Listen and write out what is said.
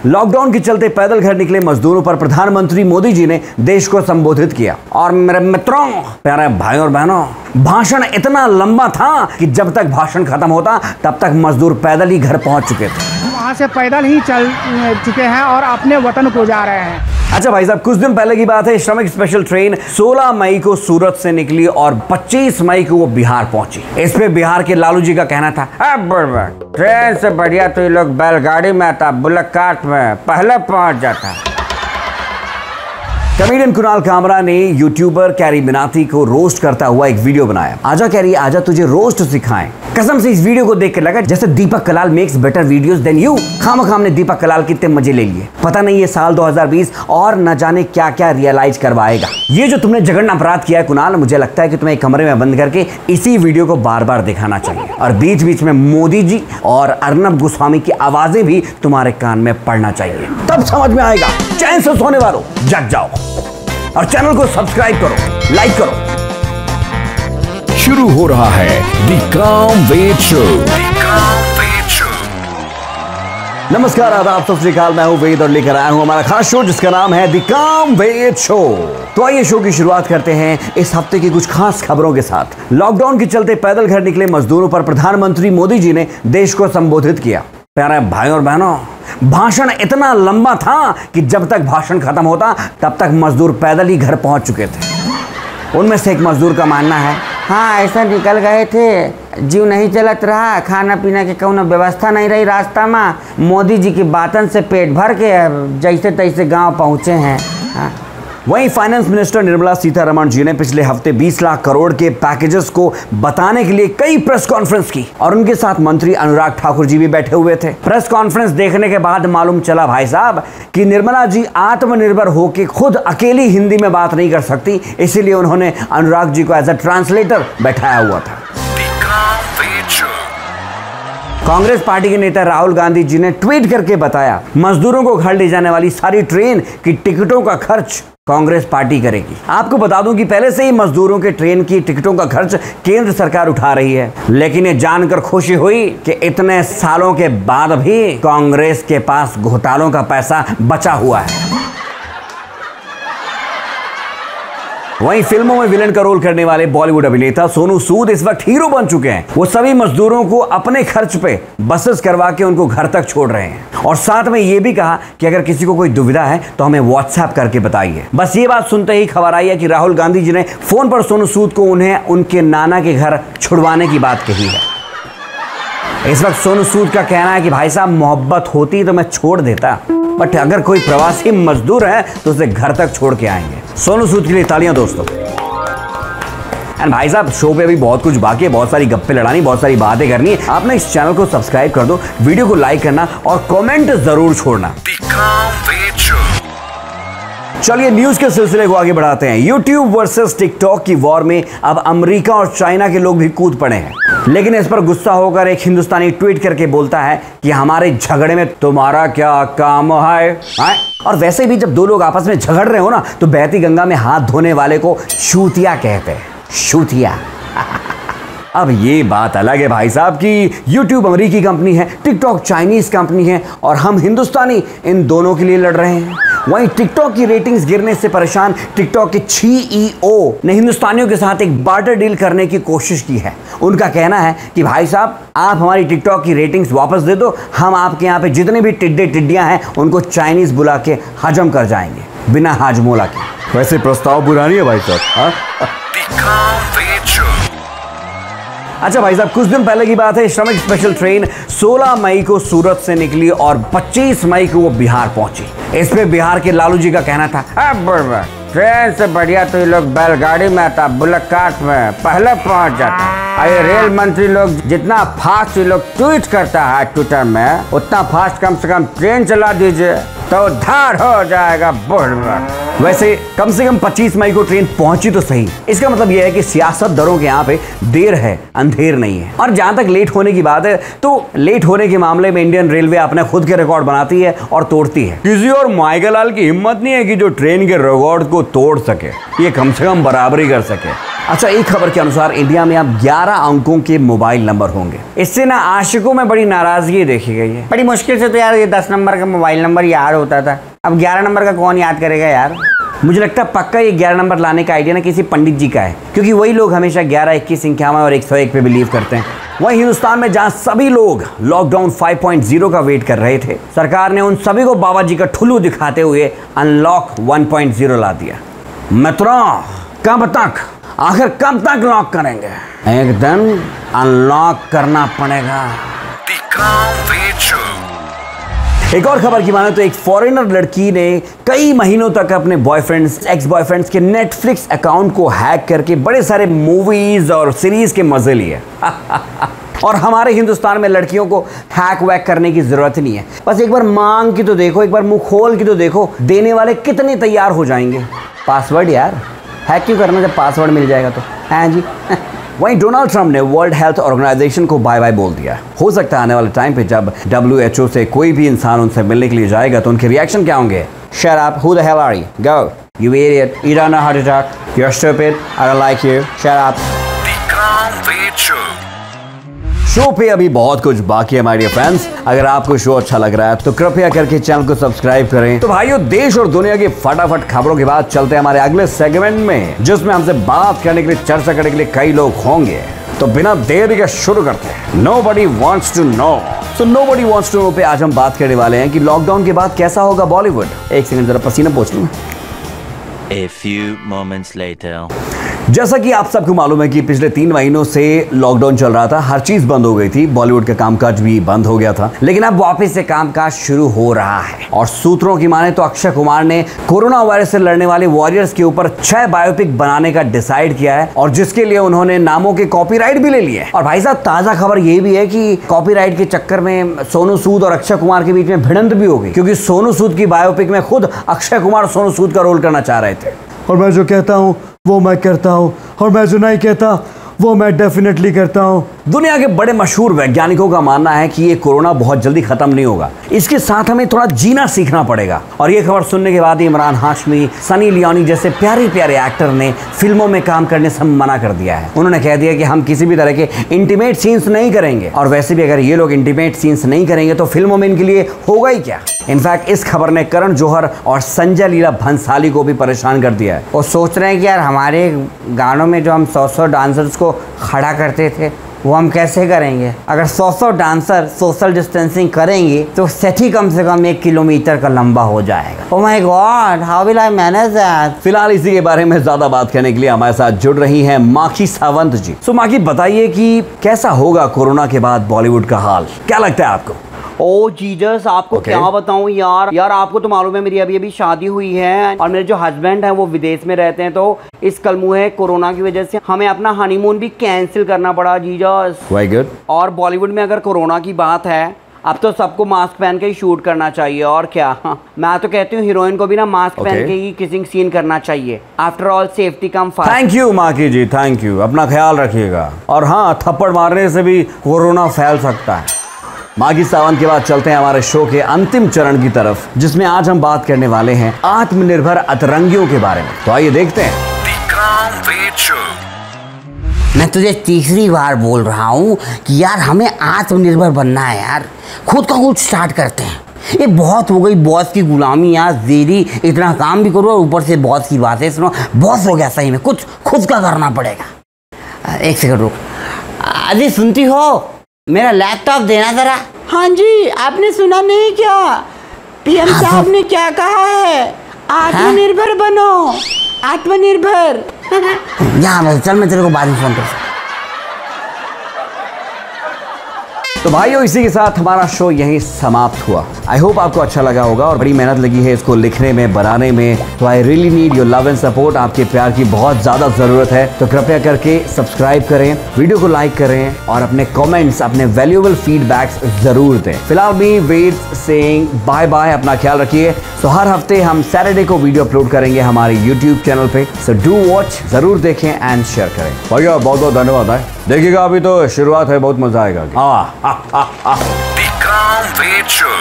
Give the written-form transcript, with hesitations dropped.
Lockdown के चलते पैदल घर निकले मजदूरों पर प्रधानमंत्री मोदी जी ने देश को संबोधित किया। और मेरे मित्रों, प्यारे भाई और बहनों, भाषण इतना लंबा था कि जब तक भाषण खत्म होता तब तक मजदूर पैदल ही घर पहुंच चुके थे। वहां से पैदल ही चल चुके हैं और अपने वतन को जा रहे हैं। अच्छा भाई साहब, कुछ दिन पहले की बात है, श्रमिक स्पेशल ट्रेन 16 मई को सूरत से निकली और 25 मई को वो बिहार पहुंची। इस पे बिहार के लालू जी का कहना था, ट्रेन से बढ़िया तो ये लोग बैलगाड़ी में आता, बुलेट कार्ट में पहले पहुंच जाता। कॉमेडियन कुणाल कामरा ने यूट्यूबर कैरी मिनाती को रोस्ट करता हुआ एक वीडियो बनाया। आजा कैरी आजा, तुझे रोस्ट सिखाएं। कसम से इस वीडियो को देख के लगा जैसे Deepak Kalal makes better videos than you. खामखाम ने दीपक कलाल कितने मजे ले लिए। पता नहीं ये साल 2020 और न जाने क्या क्या रियलाइज करवाएगा। ये जो तुमने जघन्य अपराध किया है कुणाल, मुझे लगता है कि तुम्हें एक कमरे में बंद करके इसी वीडियो को बार बार दिखाना चाहिए और बीच बीच में मोदी जी और अर्नब गोस्वामी की आवाजें भी तुम्हारे कान में पड़ना चाहिए, तब समझ में आएगा। चैन से सोने वालों जग जाओ और चैनल को सब्सक्राइब करो, लाइक करो। शुरू हो रहा है द कामवेद शो। नमस्कार, आदाब, सत श्री अकाल। मैं हूं वेद और लेकर आया हूं हमारा खास शो जिसका नाम है द कामवेद शो। तो आइए शो की शुरुआत करते हैं इस हफ्ते की कुछ खास खबरों के साथ। लॉकडाउन के चलते पैदल घर निकले मजदूरों पर प्रधानमंत्री मोदी जी ने देश को संबोधित किया। प्यारे भाई और बहनों, भाषण इतना लंबा था कि जब तक भाषण खत्म होता तब तक मजदूर पैदल ही घर पहुंच चुके थे। उनमें से एक मजदूर का मानना है, हाँ ऐसा निकल गए थे, जीव नहीं चलत रहा, खाना पीना के कौनो व्यवस्था नहीं रही रास्ता में, मोदी जी की बातन से पेट भर के जैसे तैसे गांव पहुंचे हैं। हाँ। वहीं फाइनेंस मिनिस्टर निर्मला सीतारमण जी ने पिछले हफ्ते 20 लाख करोड़ के पैकेजेस को बताने के लिए कई प्रेस कॉन्फ्रेंस की और उनके साथ मंत्री अनुराग ठाकुर जी भी बैठे हुए थे। प्रेस कॉन्फ्रेंस देखने के बाद मालूम चला भाई साहब कि निर्मला जी आत्मनिर्भर होकर खुद अकेली हिंदी में बात नहीं कर सकती, इसीलिए उन्होंने अनुराग जी को एज अ ट्रांसलेटर बैठाया हुआ था। कांग्रेस पार्टी के नेता राहुल गांधी जी ने ट्वीट करके बताया, मजदूरों को घर ले जाने वाली सारी ट्रेन की टिकटों का खर्च कांग्रेस पार्टी करेगी। आपको बता दूं कि पहले से ही मजदूरों के ट्रेन की टिकटों का खर्च केंद्र सरकार उठा रही है, लेकिन ये जानकर खुशी हुई कि इतने सालों के बाद भी कांग्रेस के पास घोटालों का पैसा बचा हुआ है। वहीं फिल्मों में विलेन का रोल करने वाले बॉलीवुड अभिनेता सोनू सूद इस वक्त हीरो बन चुके हैं। वो सभी मजदूरों को अपने खर्च पे बसेस करवा के उनको घर तक छोड़ रहे हैं और साथ में ये भी कहा कि अगर किसी को कोई दुविधा है तो हमें व्हाट्सएप करके बताइए। बस ये बात सुनते ही खबर आई है कि राहुल गांधी जी ने फोन पर सोनू सूद को उन्हें उनके नाना के घर छुड़वाने की बात कही है। इस वक्त सोनू सूद का कहना है कि भाई साहब मोहब्बत होती तो मैं छोड़ देता, बट अगर कोई प्रवासी मजदूर है तो उसे घर तक छोड़ के आएंगे। सोनू सूद के लिए तालियां दोस्तों। एंड भाई साहब, शो पे अभी बहुत कुछ बाकी है, बहुत सारी गप्पे लड़ानी, बहुत सारी बातें करनी है। आपने इस चैनल को सब्सक्राइब कर दो, वीडियो को लाइक करना और कमेंट जरूर छोड़ना। चलिए न्यूज के सिलसिले को आगे बढ़ाते हैं। यूट्यूब वर्सेस टिकटॉक की वॉर में अब अमेरिका और चाइना के लोग भी कूद पड़े हैं, लेकिन इस पर गुस्सा होकर एक हिंदुस्तानी ट्वीट करके बोलता है कि हमारे झगड़े में तुम्हारा क्या काम है? और वैसे भी जब दो लोग आपस में झगड़ रहे हो ना तो बहती गंगा में हाथ धोने वाले को शूतिया कहते हैं, शूतिया। अब ये बात अलग है भाई साहब कि YouTube अमेरिकी कंपनी है, टिकटॉक चाइनीज कंपनी है और हम हिंदुस्तानी इन दोनों के लिए लड़ रहे हैं। वहीं टिकटॉक की रेटिंग्स गिरने से परेशान टिकटॉक के CEO ने हिंदुस्तानियों के साथ एक बार्टर डील करने की कोशिश की है। उनका कहना है कि भाई साहब, आप हमारी टिकटॉक की रेटिंग्स वापस दे दो, हम आपके यहाँ पे जितने भी टिड्डे टिड्डियां हैं उनको चाइनीज बुला के हजम कर जाएंगे बिना हाजमोला के। वैसे प्रस्ताव बुरा नहीं है भाई साहब। अच्छा भाई साहब, कुछ दिन पहले की बात है, श्रमिक स्पेशल ट्रेन 16 मई को सूरत से निकली और 25 मई को वो बिहार पहुंची। इस पे बिहार के लालू जी का कहना था, ट्रेन से बढ़िया तो ये लोग बैलगाड़ी में आता, बुलेट कार्ट में पहले पहुंच जाता। ये रेल मंत्री लोग जितना फास्ट ये लोग ट्वीट करता है ट्विटर में, उतना फास्ट कम से कम ट्रेन चला दीजिए तो उद्धार हो जाएगा। वैसे कम से कम 25 मई को ट्रेन पहुंची तो सही, इसका मतलब यह है कि सियासतदानों के यहाँ पे देर है, अंधेर नहीं है। और जहां तक लेट होने की बात है तो लेट होने के मामले में इंडियन रेलवे अपने खुद के रिकॉर्ड बनाती है और तोड़ती है। किसी और माइकल लाल की हिम्मत नहीं है कि जो ट्रेन के रिकॉर्ड को तोड़ सके। ये कम से कम बराबरी कर सके। अच्छा, एक खबर के अनुसार इंडिया में अब 11 अंकों के मोबाइल नंबर होंगे। इससे ना आशिकों में बड़ी नाराजगी देखी गई है। बड़ी मुश्किल से तो यार ये 10 नंबर का मोबाइल नंबर याद होता था, अब 11 नंबर का कौन याद करेगा यार। मुझे लगता है पक्का ये 11 नंबर लाने का आइडिया ना किसी पंडित जी का है, क्योंकि वही लोग हमेशा 11, 21, 51 और 101 पे बिलीव करते हैं। वहीं हिंदुस्तान में जहां सभी लोग लॉकडाउन 5.0 का वेट कर रहे थे, सरकार ने उन सभी को बाबा जी का ठुल्लू दिखाते हुए अनलॉक 1.0 ला दिया। मित्रों, कब तक, आखिर कब तक लॉक करेंगे? एक दिन अनलॉक करना पड़ेगा। एक और खबर की माने तो एक फॉरेनर लड़की ने कई महीनों तक अपने बॉयफ्रेंड्स, एक्स बॉयफ्रेंड्स के नेटफ्लिक्स अकाउंट को हैक करके बड़े सारे मूवीज और सीरीज के मजे लिए। और हमारे हिंदुस्तान में लड़कियों को हैक वैक करने की जरूरत नहीं है, बस एक बार मांग की तो देखो, एक बार मुंह खोल की तो देखो, देने वाले कितने तैयार हो जाएंगे। पासवर्ड यार, हैक क्यों करना जब पासवर्ड मिल जाएगा तो, हैं जी। वहीं डोनाल्ड ट्रंप ने वर्ल्ड हेल्थ ऑर्गेनाइजेशन को बाय बाय बोल दिया। हो सकता है आने वाले टाइम पे जब WHO से कोई भी इंसान उनसे मिलने के लिए जाएगा तो उनके रिएक्शन क्या होंगे? Shut up, who the hell are you? Go, you idiot, you don't know how to talk, you're stupid, I don't like you, shut up. Show पे अभी बहुत कुछ बाकी है माय डियर फ्रेंड्स। अगर आपको शो अच्छा लग रहा है तो कृपया करके चैनल को सब्सक्राइब करें। तो भाइयों, देश और दुनिया की फटाफट खबरों के बाद चलते हैं हमारे अगले सेगमेंट में, जिसमें हमसे बात करने के लिए, चर्चा करने के लिए कई लोग होंगे। तो बिना देरी के शुरू करते हैं। Nobody wants to know। So nobody wants to know पे आज हम बात करने वाले हैं कि लॉकडाउन के बाद कैसा होगा बॉलीवुड। एक सेकंड, जरा पसीना पोंछ लूं। A few moments later। जैसा कि आप सबको मालूम है कि पिछले 3 महीनों से लॉकडाउन चल रहा था, हर चीज बंद हो गई थी, बॉलीवुड का कामकाज भी बंद हो गया था, लेकिन अब वापस से कामकाज शुरू हो रहा है। और सूत्रों की माने तो अक्षय कुमार ने कोरोना वायरस से लड़ने वाले वॉरियर्स के ऊपर 6 बायोपिक बनाने का डिसाइड किया है, और जिसके लिए उन्होंने नामों के कॉपीराइट भी ले लिए। और भाई साहब, ताजा खबर ये भी है कि कॉपीराइट के चक्कर में सोनू सूद और अक्षय कुमार के बीच में भिड़ंत भी हो गई, क्योंकि सोनू सूद की बायोपिक में खुद अक्षय कुमार सोनू सूद का रोल करना चाह रहे थे। और मैं जो कहता हूँ वो मैं करता हूँ, और मैं जो नहीं कहता वो मैं डेफिनेटली करता हूँ। दुनिया के बड़े मशहूर वैज्ञानिकों का मानना है कि ये कोरोना बहुत जल्दी खत्म नहीं होगा, इसके साथ हमें थोड़ा जीना सीखना पड़ेगा। और ये खबर सुनने के बाद इमरान हाशमी, सनी लियोनी जैसे प्यारे प्यारे एक्टर ने फिल्मों में काम करने से मना कर दिया है। उन्होंने कह दिया कि हम किसी भी तरह के इंटीमेट सीन्स नहीं करेंगे, और वैसे भी अगर ये लोग इंटीमेट सीन्स नहीं करेंगे तो फिल्मों में इनके लिए होगा ही क्या। इनफैक्ट इस खबर ने करण जौहर और संजय लीला भंसाली को भी परेशान कर दिया है। वो सोच रहे हैं कि यार हमारे गानों में जो हम 100 डांसर्स को खड़ा करते थे वो हम कैसे करेंगे। अगर 100 डांसर सोशल डिस्टेंसिंग करेंगे तो सेट ही कम से कम 1 किलोमीटर का लंबा हो जाएगा। Oh my God, how will I manage that. फिलहाल इसी के बारे में ज्यादा बात करने के लिए हमारे साथ जुड़ रही हैं माखी सावंत जी। सो माखी, बताइए कि कैसा होगा कोरोना के बाद बॉलीवुड का हाल, क्या लगता है आपको? ओ जीजस, आपको क्या बताऊं यार आपको तो मालूम है मेरी अभी अभी शादी हुई है, और मेरे जो हस्बैंड हैं वो विदेश में रहते हैं, तो इस कलमुहे कोरोना की वजह से हमें अपना हनीमून भी कैंसिल करना पड़ा जीजस। Very good. और बॉलीवुड में अगर कोरोना की बात है, अब तो सबको मास्क पहन के ही शूट करना चाहिए, और क्या। मैं तो कहती हूँ हीरोइन को भी ना मास्क पहन के ही किसिंग सीन करना चाहिए। After all safety come first. Thank you माखी जी, थैंक यू। अपना ख्याल रखिएगा। और हाँ, थप्पड़ मारने से भी कोरोना फैल सकता है। माखी सावंत के बाद चलते हैं हमारे शो के अंतिम चरण की तरफ, जिसमें आज हम बात करने वाले हैं आत्मनिर्भर अतरंगियों के बारे में। तो आइए देखते हैं। मैं तुझे तीसरी बार बोल रहा हूँ कि यार हमें आत्मनिर्भर बनना है यार, खुद का कुछ स्टार्ट करते हैं। ये बहुत हो गई बॉस की गुलामी यार, जेरी इतना काम भी करो और ऊपर से बॉस की बातें सुनो। बॉस हो गया सही में, कुछ खुद का करना पड़ेगा। एक सेकंड रुक। अजी सुनती हो, मेरा लैपटॉप देना जरा। हाँ जी, आपने सुना नहीं क्या? पीएम साहब ने क्या कहा है? आत्मनिर्भर बनो, आत्मनिर्भर। यहाँ चल, मैं तेरे को बाद में फोन कर। तो भाइयों, इसी के साथ हमारा शो यहीं समाप्त हुआ। आई होप आपको अच्छा लगा होगा, और बड़ी मेहनत लगी है इसको लिखने में, बनाने में। तो I really need your love and support. आपके प्यार की बहुत ज़्यादा ज़रूरत है। तो कृपया करके सब्सक्राइब करें, वीडियो को लाइक करें, और अपने कमेंट्स, अपने वैल्यूएबल फीडबैक्स ज़रूर दें। फिलहाल मी वेद सेइंग बाय बाय, अपना ख्याल रखिए। तो हर हफ्ते हम सैटरडे को वीडियो अपलोड करेंगे हमारे यूट्यूब चैनल पे। सो डू वॉच, ज़रूर देखें एंड शेयर करें। भैया बहुत बहुत धन्यवाद है। देखिएगा, अभी तो शुरुआत है, बहुत मजा आएगा। The Calm Fade Show.